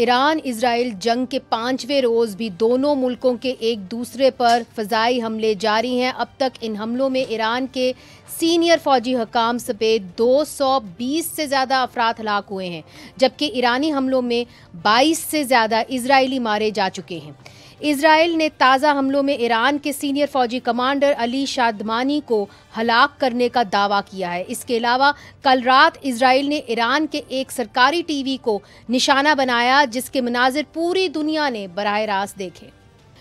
Iran Israel जंग के 5वें रोज़ भी दोनों मुल्कों के एक दूसरे पर फ़ज़ाई हमले जारी हैं। अब तक इन हमलों में ईरान के सीनियर फ़ौजी हकाम समेत 220 से ज़्यादा अफराद हलाक हुए हैं, जबकि ईरानी हमलों में 22 से ज़्यादा इजरायली मारे जा चुके हैं। इजराइल ने ताज़ा हमलों में ईरान के सीनियर फ़ौजी कमांडर अली शादमानी को हलाक करने का दावा किया है। इसके अलावा कल रात इजराइल ने ईरान के एक सरकारी टीवी को निशाना बनाया, जिसके मनाजिर पूरी दुनिया ने बराह रास्त देखे।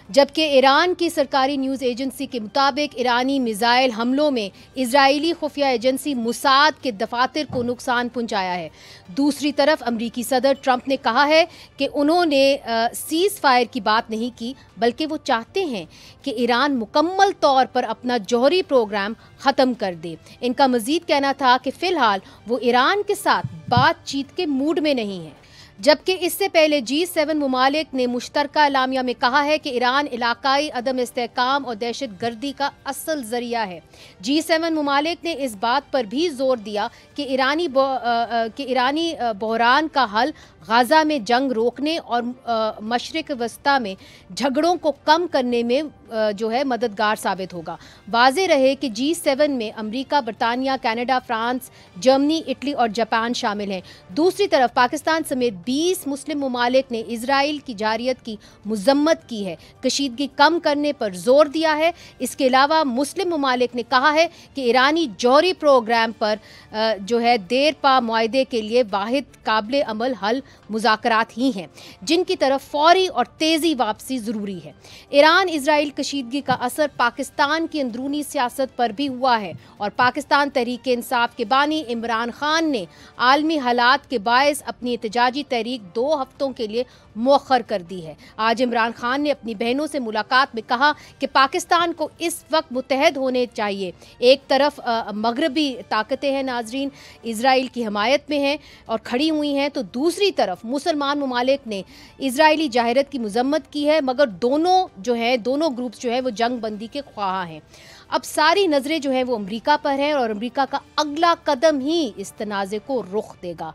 जबकि ईरान की सरकारी न्यूज़ एजेंसी के मुताबिक ईरानी मिसाइल हमलों में इजरायली खुफिया एजेंसी मुसाद के दफातर को नुकसान पहुंचाया है। दूसरी तरफ अमरीकी सदर ट्रंप ने कहा है कि उन्होंने सीज़ फायर की बात नहीं की, बल्कि वो चाहते हैं कि ईरान मुकम्मल तौर पर अपना जौहरी प्रोग्राम ख़त्म कर दे। इनका मज़ीद कहना था कि फ़िलहाल वो ईरान के साथ बातचीत के मूड में नहीं है। जबकि इससे पहले G7 मुमालिक ने मुश्तरका एलामिया में कहा है कि ईरान इलाकाई अदम इस्तेहकाम और दहशत गर्दी का असल जरिया है। G7 मुमालिक ने इस बात पर भी जोर दिया कि ईरानी बहरान का हल गाज़ा में जंग रोकने और मशरिक वस्ता में झगड़ों को कम करने में मददगार साबित होगा। वाज़ेह रहे कि G7 में अमरीका, बरतानिया, कनाडा, फ्रांस, जर्मनी, इटली और जापान शामिल हैं। दूसरी तरफ पाकिस्तान समेत 20 मुस्लिम मुमालिक ने इजराइल की जारियत की मजम्मत की है, कशीदगी कम करने पर जोर दिया है। इसके अलावा मुस्लिम मुमालिक ने कहा है कि ईरानी जौहरी प्रोग्राम पर देर पा मुआहदे के लिए वाहिद काबिल अमल हल मुज़ाकरात ही हैं, जिनकी तरफ फौरी और तेज़ी वापसी ज़रूरी है। ईरान इजराइल कशीदगी का असर पाकिस्तान की अंदरूनी सियासत पर भी हुआ है और पाकिस्तान तहरीक इंसाफ के बानी इमरान खान ने आलमी हालात के बायस अपनी एहतजाजी तहरीक 2 हफ्तों के लिए मौखर कर दी है। आज इमरान खान ने अपनी बहनों से मुलाकात में कहा कि पाकिस्तान को इस वक्त मुत्तहद होने चाहिए। एक तरफ मगरबी ताकतें हैं नाजरीन, इजराइल की हमायत में हैं और खड़ी हुई हैं, तो दूसरी तरफ मुसलमान ममालिक ने इजरायली जाहिरत की मजम्मत की है, मगर दोनों ग्रुप्स वो जंग बंदी के ख्वाह हैं। अब सारी नज़रें वो अमरीका पर हैं और अमरीका का अगला कदम ही इस तनाज़े को रुख देगा।